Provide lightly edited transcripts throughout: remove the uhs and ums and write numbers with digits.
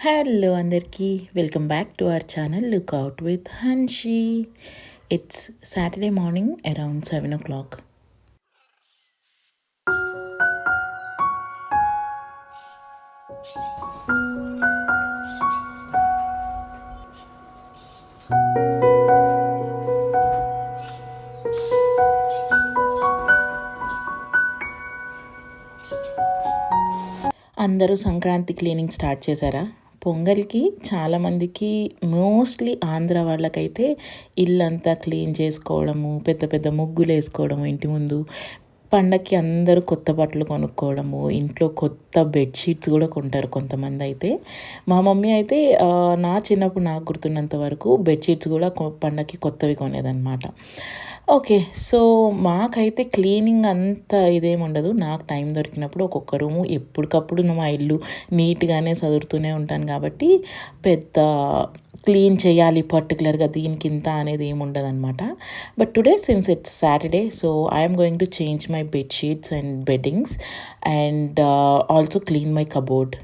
Hello అందరికీ welcome back to our channel lookout with Hanshi. It's Saturday morning around 7 o'clock. అందరూ Sankranti cleaning start చేశారా? పొంగల్కి చాలామందికి, mostly Andhra వాళ్ళకైతే ఇల్లంతా క్లీన్ చేసుకోవడము, పెద్ద పెద్ద ముగ్గులు వేసుకోవడము ఇంటి ముందు, పండక్కి అందరూ కొత్త బట్టలు కొనుక్కోవడము, ఇంట్లో కొత్త బెడ్షీట్స్ కూడా కొంటారు కొంతమంది అయితే. మా మమ్మీ అయితే నా చిన్నప్పుడు నాకు గుర్తున్నంత వరకు బెడ్షీట్స్ కూడా పండక్కి కొత్తవి కొనేదన్నమాట. ఓకే. సో, మాకైతే క్లీనింగ్ అంత ఇదేముండదు. నాకు టైం దొరికినప్పుడు ఒక్కొక్క రూము ఎప్పటికప్పుడు మా ఇల్లు నీట్‌గానే సదురుతూనే ఉంటాను కాబట్టి, పెద్ద క్లీన్ చేయాలి పర్టిక్యులర్‌గా దీనికింత అనేది ఏముండదనమాట. But today since it's Saturday, so I am going to change my bed sheets and beddings and also clean my cupboard.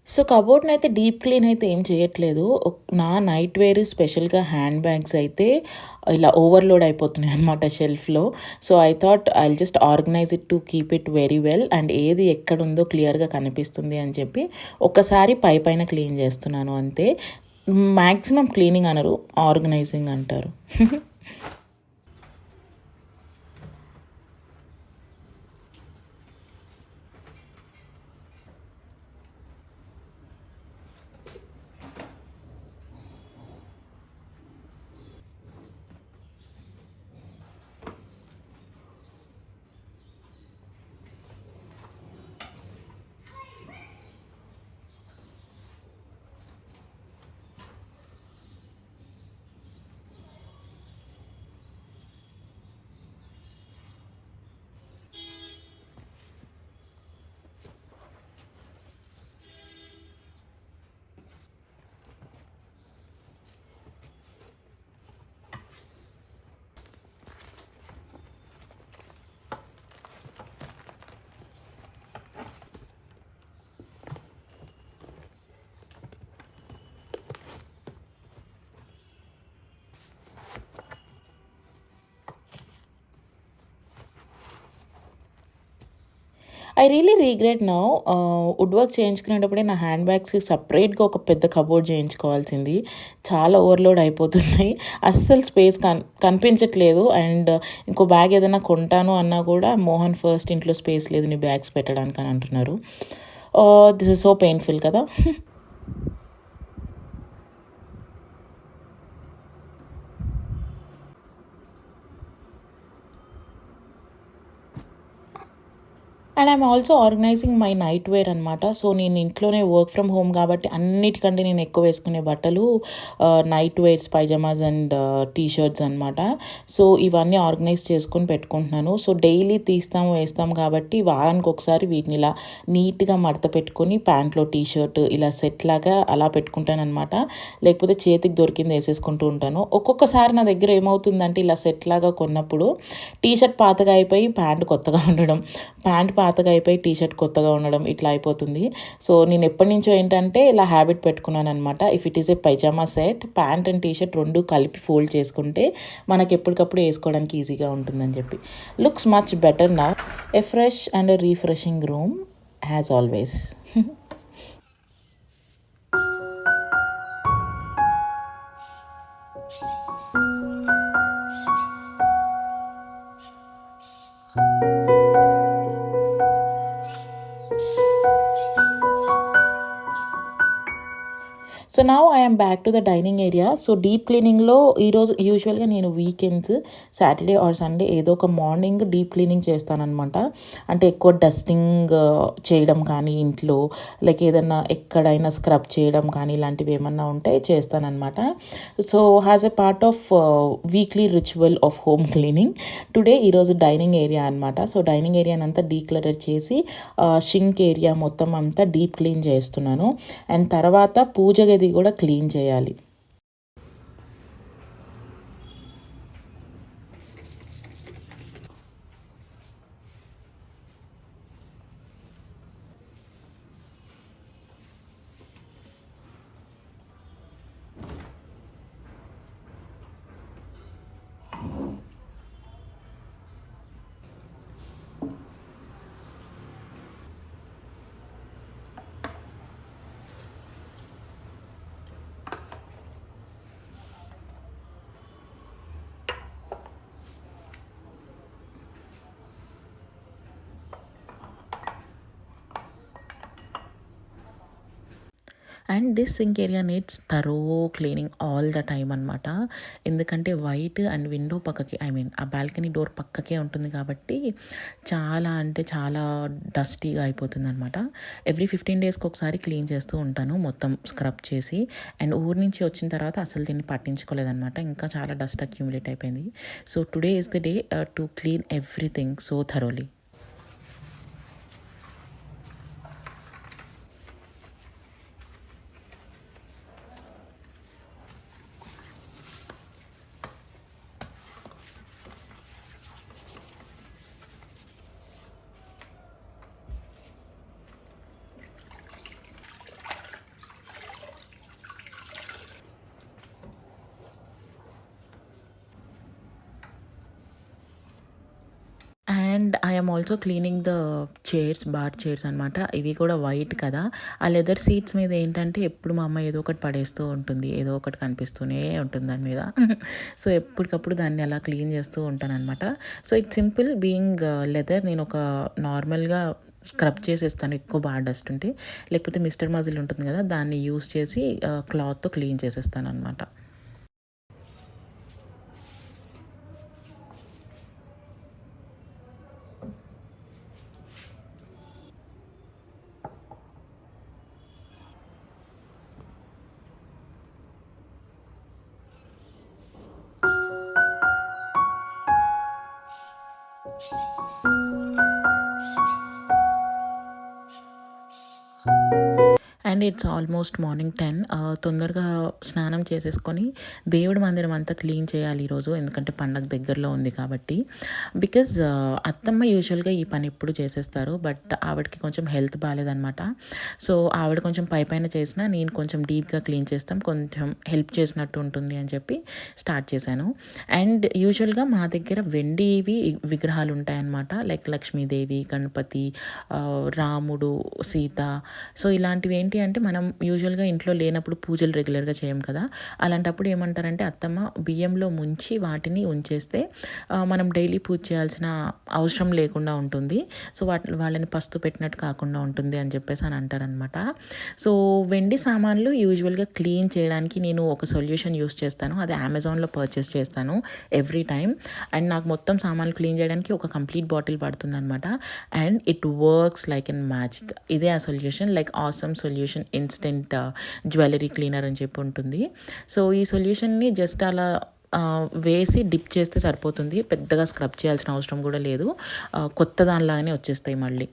So, కబోర్డ్‌నయితే డీప్ క్లీన్ అయితే ఏం చేయట్లేదు. నా నైట్ వేర్ స్పెషల్‌గా హ్యాండ్ బ్యాగ్స్ అయితే ఇలా ఓవర్‌లోడ్ అయిపోతున్నాయన్నమాట షెల్ఫ్‌లో. So, I thought I'll just organise it to keep it very well and ఏది ఎక్కడుందో క్లియర్‌గా కనిపిస్తుంది అని చెప్పి ఒక్కసారి పైపైన క్లీన్ చేస్తున్నాను అంతే. మాక్సిమం క్లీనింగ్ అనరు, ఆర్గనైజింగ్ అంటారు. I really regret now. Wood work చేయించుకునేటప్పుడే నా హ్యాండ్ బ్యాగ్స్‌కి సెపరేట్‌గా ఒక పెద్ద కబోర్డ్ చేయించుకోవాల్సింది. చాలా ఓవర్‌లోడ్ అయిపోతున్నాయి. అస్సలు స్పేస్ కనిపించట్లేదు. అండ్ ఇంకో బ్యాగ్ ఏదైనా కొంటాను అన్నా కూడా, మోహన్ ఫస్ట్ ఇంట్లో స్పేస్ లేదు నీ బ్యాగ్స్ పెట్టడానికి అని అంటున్నారు. దిస్ ఇస్ సో పెయిన్‌ఫుల్ కదా! And I'm also organising my nightwear అనమాట. సో, నేను ఇంట్లోనే వర్క్ ఫ్రమ్ హోమ్ కాబట్టి అన్నిటికంటే నేను ఎక్కువ వేసుకునే బట్టలు nightwears, pyjamas and T shirts అనమాట. సో, ఇవన్నీ ఆర్గనైజ్ చేసుకొని పెట్టుకుంటున్నాను. సో, డైలీ తీస్తాము వేస్తాము కాబట్టి వారానికి ఒకసారి వీటిని ఇలా నీట్గా మడత పెట్టుకొని ప్యాంట్లో టీ షర్ట్ ఇలా సెట్ లాగా అలా పెట్టుకుంటాను అనమాట. లేకపోతే చేతికి దొరికింది వేసేసుకుంటూ ఉంటాను. ఒక్కొక్కసారి నా దగ్గర ఏమవుతుందంటే ఇలా సెట్ లాగా కొన్నప్పుడు టీ షర్ట్ పాతగా అయిపోయి ప్యాంట్ కొత్తగా ఉండడం, ప్యాంట్ పాతగా అయిపోయి టీ షర్ట్ కొత్తగా ఉండడం ఇట్లా అయిపోతుంది. సో, నేను ఎప్పటి నుంచో ఏంటంటే ఇలా హ్యాబిట్ పెట్టుకున్నాను అనమాట. If it is a pyjama set, pant and T shirt 2 కలిపి ఫోల్డ్ చేసుకుంటే మనకి ఎప్పటికప్పుడు వేసుకోవడానికి ఈజీగా ఉంటుందని చెప్పి. Looks much better now. A fresh and a refreshing room as always. So now I'm back to the dining area. So deep క్లీనింగ్లో ఈరోజు యూజువల్గా నేను వీకెండ్స్ సాటర్డే ఆర్ సండే ఏదో ఒక మార్నింగ్ డీప్ క్లీనింగ్ చేస్తానన్నమాట. అంటే ఎక్కువ డస్టింగ్ చేయడం కానీ ఇంట్లో, లైక్ ఏదన్నా ఎక్కడైనా స్క్రబ్ చేయడం కానీ ఇలాంటివి ఏమన్నా ఉంటే చేస్తానన్నమాట. So has a part of weekly ritual of home cleaning today ఈరోజు డైనింగ్ ఏరియా అనమాట. సో డైనింగ్ ఏరియాని అంతా డీక్లటర్ చేసి షింక్ ఏరియా మొత్తం అంతా డీప్ క్లీన్ చేస్తున్నాను. అండ్ తర్వాత పూజ గది కూడా క్లీన్ చేయాలి. And this sink area needs thorough cleaning all the time అనమాట. ఎందుకంటే వైట్ అండ్ విండో పక్కకి, ఐ మీన్ ఆ బాల్కనీ డోర్ పక్కకే ఉంటుంది కాబట్టి చాలా అంటే చాలా డస్టీగా అయిపోతుంది అనమాట. ఎవ్రీ 15 డేస్కి ఒకసారి క్లీన్ చేస్తూ ఉంటాను, మొత్తం స్క్రబ్ చేసి. అండ్ ఊరి నుంచి వచ్చిన తర్వాత అసలు దీన్ని పట్టించుకోలేదన్నమాట, ఇంకా చాలా డస్ట్ అక్యూములేట్ అయిపోయింది. So today is the day to clean everything so thoroughly. And I'm also cleaning the chairs, bar chairs అనమాట. ఇవి కూడా వైట్ కదా, ఆ లెదర్ సీట్స్ మీద ఏంటంటే ఎప్పుడు మా అమ్మ ఏదో ఒకటి పడేస్తూ ఉంటుంది, ఏదో ఒకటి కనిపిస్తూనే ఉంటుంది దాని మీద. సో ఎప్పటికప్పుడు దాన్ని అలా క్లీన్ చేస్తూ ఉంటాను అనమాట. So it's simple being leather. నేను ఒక నార్మల్గా స్క్రబ్ చేసేస్తాను ఎక్కువ బాగా డస్ట్ ఉంటే, లేకపోతే మిస్టర్ మజిల్ ఉంటుంది కదా, దాన్ని యూస్ చేసి క్లాత్తో క్లీన్ చేసేస్తాను అనమాట. And it's almost morning 10. తొందరగా స్నానం చేసేసుకొని దేవుడి మందిరం అంతా క్లీన్ చేయాలి ఈరోజు, ఎందుకంటే పండగ దగ్గరలో ఉంది కాబట్టి. బికాజ్ అత్తమ్మ యూజువల్గా ఈ పని ఎప్పుడు చేసేస్తారు, బట్ ఆవిడకి కొంచెం హెల్త్ బాగాలేదనమాట. సో ఆవిడ కొంచెం పైన చేసినా నేను కొంచెం డీప్గా క్లీన్ చేస్తాం, కొంచెం హెల్ప్ చేసినట్టు ఉంటుంది అని చెప్పి స్టార్ట్ చేశాను. అండ్ యూజువల్గా మా దగ్గర వెండివి విగ్రహాలు ఉంటాయన్నమాట, లైక్ లక్ష్మీదేవి, గణపతి, రాముడు, సీత. సో ఇలాంటివి ఏంటి అంటే మనం యూజువల్గా ఇంట్లో లేనప్పుడు పూజలు రెగ్యులర్గా చేయం కదా, అలాంటప్పుడు ఏమంటారంటే అత్తమ్మ బియ్యంలో ముంచి వాటిని ఉంచేస్తే మనం డైలీ పూజ చేయాల్సిన అవసరం లేకుండా ఉంటుంది. సో వాళ్ళని పస్తు పెట్టినట్టు కాకుండా ఉంటుంది అని చెప్పేసి అని అంటారనమాట. సో వెండి సామాన్లు యూజువల్గా క్లీన్ చేయడానికి నేను ఒక సొల్యూషన్ యూస్ చేస్తాను, అది అమెజాన్లో పర్చేస్ చేస్తాను ఎవ్రీ టైం. అండ్ నాకు మొత్తం సామాన్లు క్లీన్ చేయడానికి ఒక కంప్లీట్ బాటిల్ పడుతుంది అనమాట. And it works like an magic. ఇదే ఆ solution, like awesome solution instant jewellery cleaner అని చెప్పి ఉంటుంది. సో ఈ సొల్యూషన్ని జస్ట్ అలా వేసి డిప్ చేస్తే సరిపోతుంది, పెద్దగా స్క్రబ్ చేయాల్సిన అవసరం కూడా లేదు, కొత్త దానిలాగానే వచ్చేస్తాయి మళ్ళీ.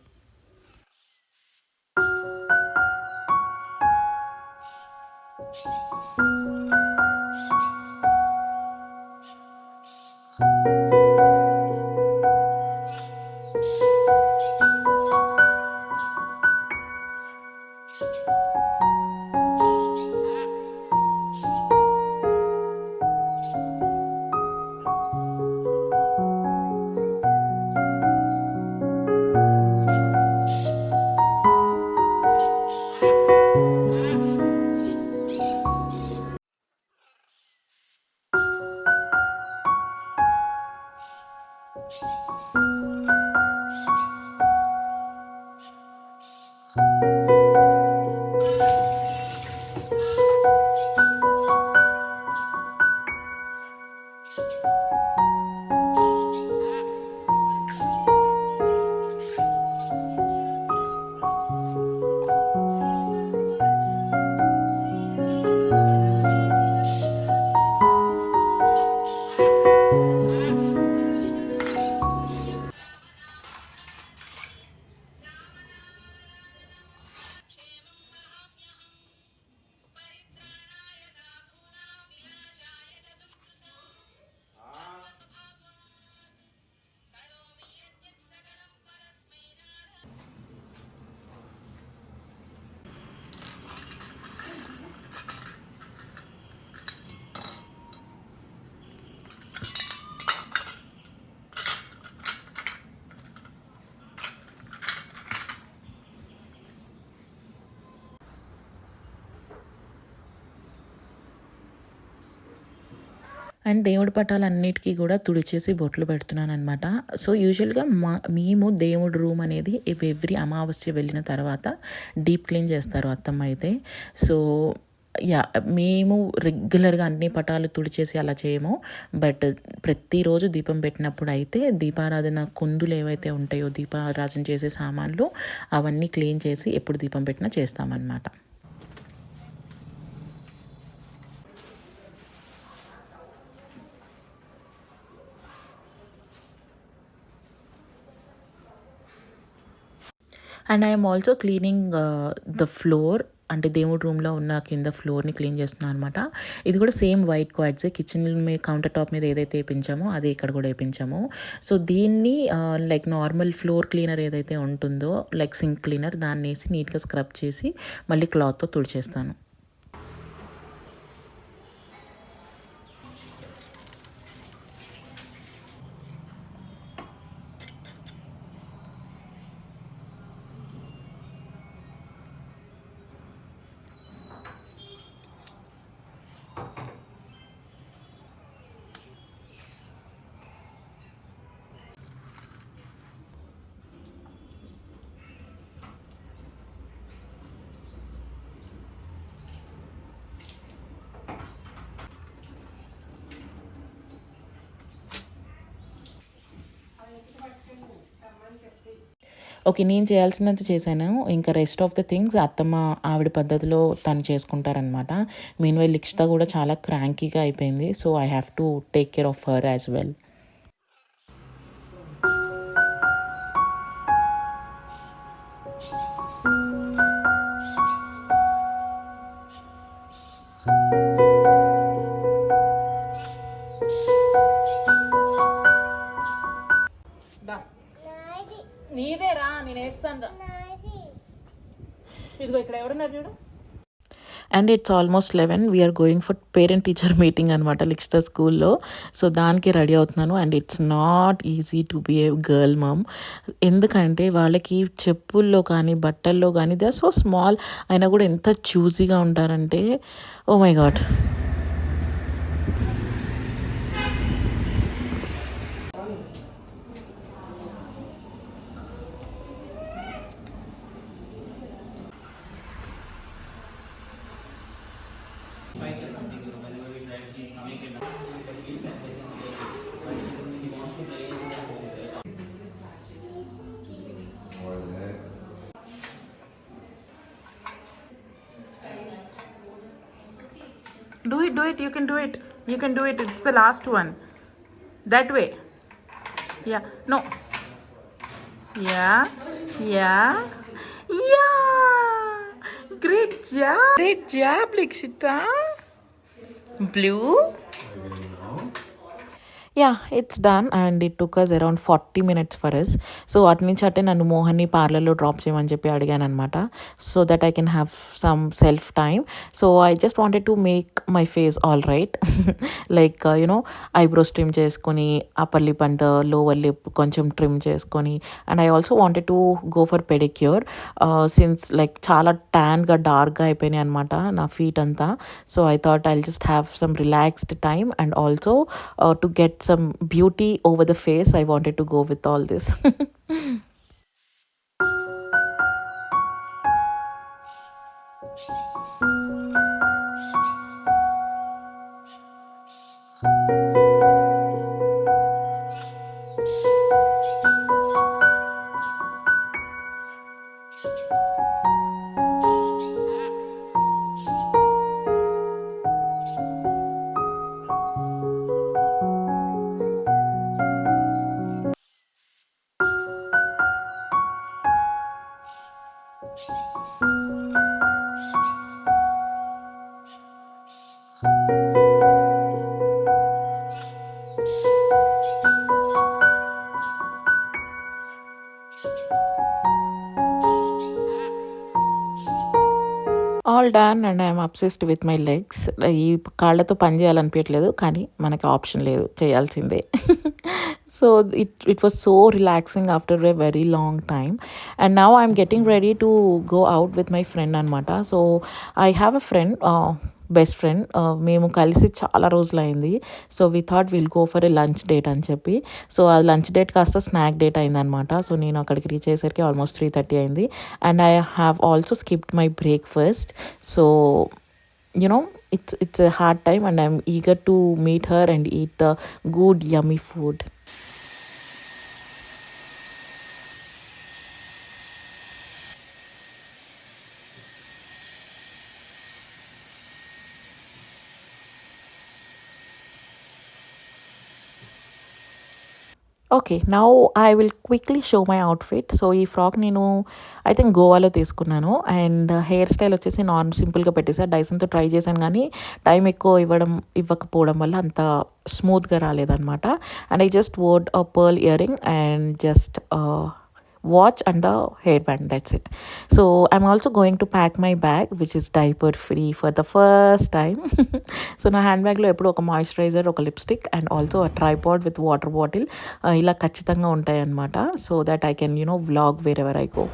అండ్ దేవుడి పటాలన్నిటికీ కూడా తుడిచేసి బొట్లు పెడుతున్నాను అనమాట. సో యూజువల్గా మేము దేవుడి రూమ్ అనేది ఎవ్రీ అమావాస్య వెళ్ళిన తర్వాత డీప్ క్లీన్ చేస్తారు అత్తమ్మ అయితే. సో యా మేము రెగ్యులర్గా అన్ని పటాలు తుడిచేసి అలా చేయము. బట్ ప్రతిరోజు దీపం పెట్టినప్పుడు అయితే దీపారాధన కుందులు ఏవైతే ఉంటాయో దీపారాధన చేసే సామాన్లు అవన్నీ క్లీన్ చేసి ఎప్పుడు దీపం పెట్టినా చేస్తామన్నమాట. And I'm also cleaning the floor, అంటే దేవుడి రూమ్లో ఉన్న కింద ఫ్లోర్ని క్లీన్ చేస్తున్నాను అనమాట. ఇది కూడా సేమ్ వైట్ క్వాడ్సే, కిచెన్ మీద కౌంటర్ టాప్ మీద ఏదైతే వేయించామో అదే ఇక్కడ కూడా వేయించాము. సో దీన్ని లైక్ నార్మల్ ఫ్లోర్ క్లీనర్ ఏదైతే ఉంటుందో లైక్ సింక్ క్లీనర్ దాన్ని వేసి నీట్గా స్క్రబ్ చేసి మళ్ళీ క్లాత్తో తుడిచేస్తాను. ఓకే, నేను చేయాల్సినంత చేశాను. ఇంకా రెస్ట్ ఆఫ్ ద థింగ్స్ అత్తమ్మ ఆవిడ పద్ధతిలో తను చేసుకుంటారనమాట. మీన్వైల్ లిక్షిత కూడా చాలా క్రాంకీగా అయిపోయింది. So I have to take care of her as well. నీదేరా, నేను వేస్తాను రా. ఇదిగో ఇక్కడ ఎవరున్నారు చూడు. And it's almost 11. We are going for parent teacher meeting అనమాట లిక్షిత స్కూల్లో. సో దానికి రెడీ అవుతున్నాను. And it's not easy to be a girl mom. ఎందుకంటే వాళ్ళకి చెప్పుల్లో కానీ బట్టల్లో కానీ దే ఆర్ సో స్మాల్ అయినా కూడా ఎంత చూజీగా ఉంటారంటే oh my God. Do it. You can do it. It's the last one. That way. Yeah. No. Yeah. Great job, Likshita. Blue. Yeah it's done and it took us around 40 minutes for us. So అటు నుంచి అట్టే నన్ను మోహన్ని పార్లర్లో drop చేయమని చెప్పి అడిగాను అనమాట. So that I can have some self time. So I just wanted to make my face all right, like you know eyebrows trim చేసుకొని upper lip and lower lip కొంచెం ట్రిమ్ చేసుకొని. And I also wanted to go for pedicure since like చాలా ట్యాన్గా డార్క్గా అయిపోయినాయి అనమాట నా feet అంతా. So I thought I'll just have some relaxed time and also to get some beauty over the face. I wanted to go with all this. All done and I'm obsessed with my legs. ఈ కాళ్ళతో పని చేయాలనిపించట్లేదు, కానీ మనకి option లేదు, చేయాల్సిందే. So it was so relaxing after a very long time. And now I'm getting ready to go out with my friend అనమాట. So I have a friend best friend. మేము కలిసి చాలా రోజులైంది. So, we thought will go for a lunch date అని చెప్పి. So, ఆ lunch date కాస్త snack date అయిందనమాట. సో, నేను అక్కడికి రీచ్ అయ్యేసరికి ఆల్మోస్ట్ 3:30 అయింది. And I have also skipped my breakfast. So, it's a hard time and I'm eager to meet her and eat the good, yummy food. Okay. Now I will quickly show my outfit. So, ఈ frock నేను I think గోవాలో తీసుకున్నాను. And hair style వచ్చేసి సింపుల్‌గా పెట్టేసా. డైసన్‌తో try చేశాను గానీ, time ఎక్కువ ఇవ్వకపోవడం వల్ల అంత స్మూత్‌గా రాలేదనమాట. And I just wore a pearl earring and just watch and the hairband, that's it. So I'm also going to pack my bag which is diaper free for the first time. So నా hand బ్యాగ్లో ఎప్పుడు ఒక moisturiser, ఒక lipstick and also a tripod with water bottle ఇలా ఖచ్చితంగా ఉంటాయి అన్నమాట. So that I can vlog wear ever I go.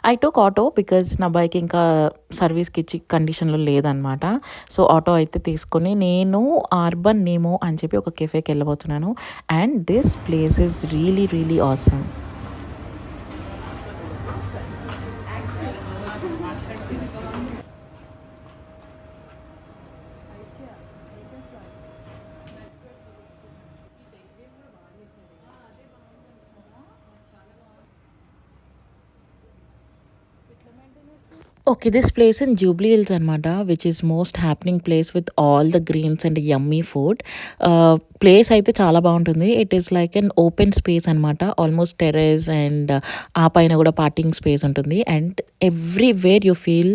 I took auto because నా బైక్ ఇంకా సర్వీస్కి ఇచ్చి కండిషన్లో లేదనమాట. సో ఆటో అయితే తీసుకొని నేను అర్బన్ నేమో అని చెప్పి ఒక కెఫేకి వెళ్ళబోతున్నాను. And this place is really really awesome. Okay. This place in Jubilee Hills అనమాట, which is most happening place with all the greens and yummy food. Place అయితే చాలా బాగుంటుంది. It is like an open space అనమాట. ఆల్మోస్ట్ టెర్రస్ అండ్ ఆ పైన కూడా parking space ఉంటుంది. And everywhere you feel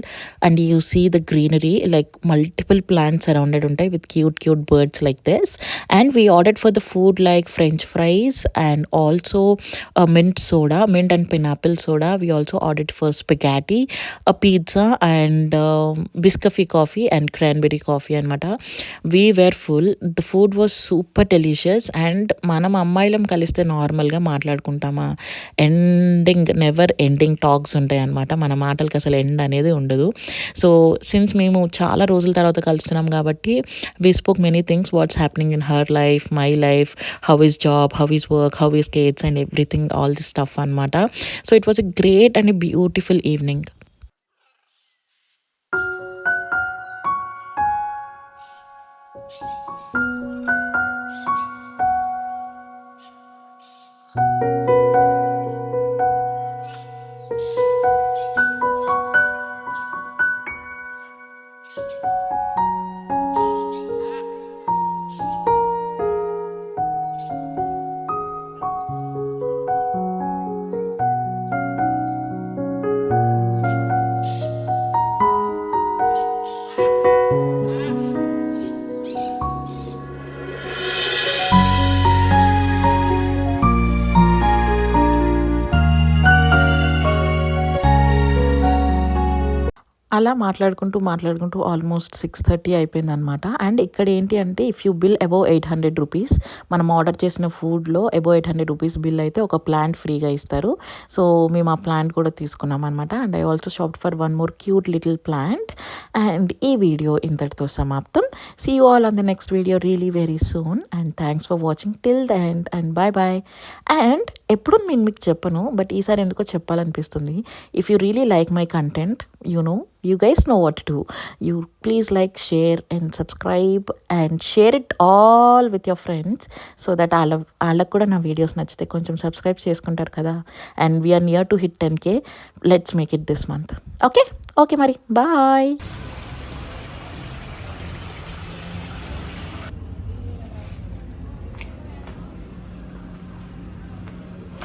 and you see the greenery, like multiple plants arounded ఉంటాయి with cute birds like this. And we ordered for the food like French fries and also mint and pineapple soda. We also ordered for spaghetti, a pizza and Biscoffee coffee and cranberry coffee అనమాట. We were full. The food was super delicious. And మనం అమ్మాయిలం కలిస్తే నార్మల్గా మాట్లాడుకుంటామా, never ending talks ఉంటాయి అనమాట. మన మాటలకి అసలు end అనేది ఉండదు. సో సిన్స్ మేము చాలా రోజుల తర్వాత కలుస్తున్నాం కాబట్టి we spoke many things, what's happening in her life, my life, how is job, how is work, how is kids and everything, all this stuff అనమాట. So it was a great and a beautiful evening. అలా మాట్లాడుకుంటూ almost 6:30 అయిపోయిందనమాట. And ఇక్కడ ఏంటి అంటే, if you bill above 800 rupees, మనం order చేసిన ఫుడ్లో అబోవ్ 800 రూపీస్ బిల్ అయితే ఒక ప్లాంట్ ఫ్రీగా ఇస్తారు. సో మేము ఆ ప్లాంట్ కూడా తీసుకున్నాం అనమాట. And I also shopped for one more cute little plant. And ఈ వీడియో ఇంతటితో సమాప్తం. See you all on the next video really very soon. And thanks for watching till the end and bye. And ఎప్పుడు నేను మీకు చెప్పను, but ఈసారి ఎందుకో చెప్పాలనిపిస్తుంది. If you really like my content, you guys know what to do. You please like, share and subscribe and share it all with your friends, so that వాళ్ళకు కూడా నా వీడియోస్ నచ్చితే కొంచెం సబ్స్క్రైబ్ చేసుకుంటారు కదా. And we're near to hit 10K. Let's make it this month. Okay మరి bye.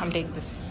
I'll take this.